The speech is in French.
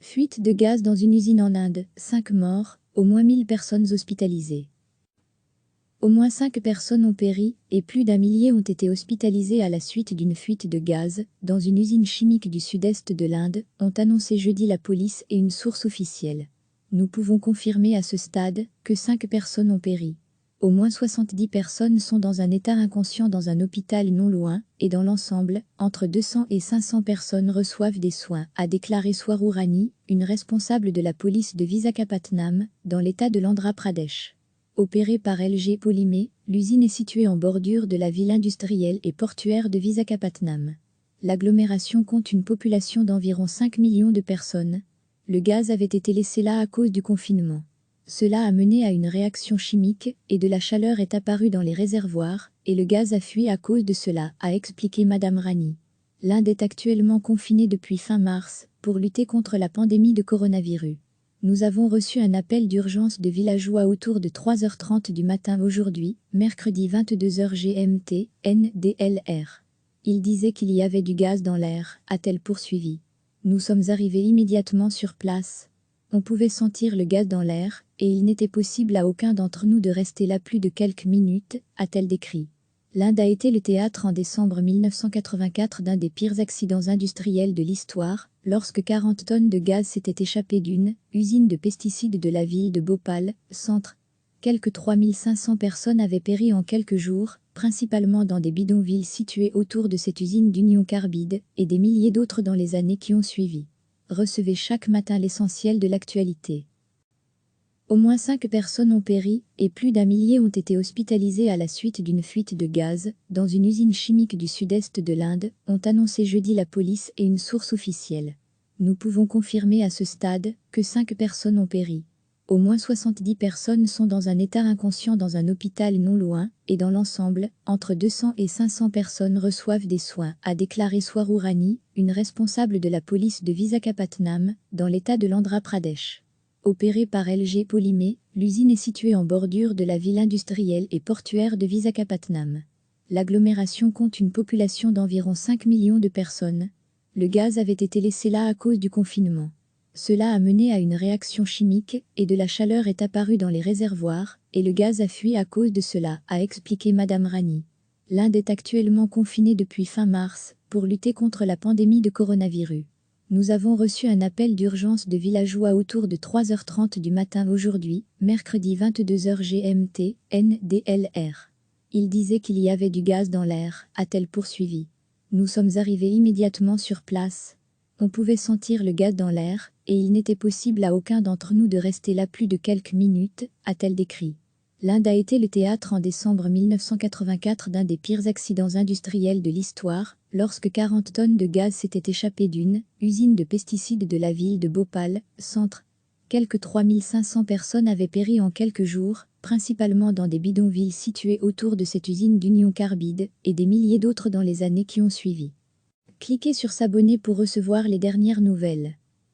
Fuite de gaz dans une usine en Inde, 5 morts, au moins 1000 personnes hospitalisées. Au moins 5 personnes ont péri et plus d'un millier ont été hospitalisées à la suite d'une fuite de gaz dans une usine chimique du sud-est de l'Inde, ont annoncé jeudi la police et une source officielle. Nous pouvons confirmer à ce stade que 5 personnes ont péri. Au moins 70 personnes sont dans un état inconscient dans un hôpital non loin, et dans l'ensemble, entre 200 et 500 personnes reçoivent des soins, a déclaré Swaru Rani, une responsable de la police de Visakhapatnam, dans l'état de l'Andhra Pradesh. Opérée par LG Polymer, l'usine est située en bordure de la ville industrielle et portuaire de Visakhapatnam. L'agglomération compte une population d'environ 5 millions de personnes. Le gaz avait été laissé là à cause du confinement. Cela a mené à une réaction chimique et de la chaleur est apparue dans les réservoirs et le gaz a fui à cause de cela, a expliqué Madame Rani. L'Inde est actuellement confinée depuis fin mars pour lutter contre la pandémie de coronavirus. Nous avons reçu un appel d'urgence de villageois autour de 3h30 du matin aujourd'hui, mercredi 22h GMT, NDLR. Ils disaient qu'il y avait du gaz dans l'air, a-t-elle poursuivi. Nous sommes arrivés immédiatement sur place. On pouvait sentir le gaz dans l'air, et il n'était possible à aucun d'entre nous de rester là plus de quelques minutes, a-t-elle décrit. L'Inde a été le théâtre en décembre 1984 d'un des pires accidents industriels de l'histoire, lorsque 40 tonnes de gaz s'étaient échappées d'une usine de pesticides de la ville de Bhopal, centre. Quelques 3500 personnes avaient péri en quelques jours, principalement dans des bidonvilles situés autour de cette usine d'Union Carbide, et des milliers d'autres dans les années qui ont suivi. Recevez chaque matin l'essentiel de l'actualité. Au moins 5 personnes ont péri et plus d'un millier ont été hospitalisées à la suite d'une fuite de gaz dans une usine chimique du sud-est de l'Inde, ont annoncé jeudi la police et une source officielle. Nous pouvons confirmer à ce stade que 5 personnes ont péri. Au moins 70 personnes sont dans un état inconscient dans un hôpital non loin, et dans l'ensemble, entre 200 et 500 personnes reçoivent des soins, a déclaré Swaru Rani, une responsable de la police de Visakhapatnam, dans l'état de l'Andhra Pradesh. Opérée par LG Polymer, l'usine est située en bordure de la ville industrielle et portuaire de Visakhapatnam. L'agglomération compte une population d'environ 5 millions de personnes. Le gaz avait été laissé là à cause du confinement. Cela a mené à une réaction chimique et de la chaleur est apparue dans les réservoirs et le gaz a fui à cause de cela, a expliqué Madame Rani. L'Inde est actuellement confinée depuis fin mars pour lutter contre la pandémie de coronavirus. Nous avons reçu un appel d'urgence de villageois autour de 3h30 du matin aujourd'hui, mercredi 22h GMT, NDLR. Ils disaient qu'il y avait du gaz dans l'air, a-t-elle poursuivi. Nous sommes arrivés immédiatement sur place. On pouvait sentir le gaz dans l'air, et il n'était possible à aucun d'entre nous de rester là plus de quelques minutes, a-t-elle décrit. L'Inde a été le théâtre en décembre 1984 d'un des pires accidents industriels de l'histoire, lorsque 40 tonnes de gaz s'étaient échappées d'une usine de pesticides de la ville de Bhopal, centre. Quelques 3500 personnes avaient péri en quelques jours, principalement dans des bidonvilles situés autour de cette usine d'Union Carbide, et des milliers d'autres dans les années qui ont suivi. Cliquez sur s'abonner pour recevoir les dernières nouvelles.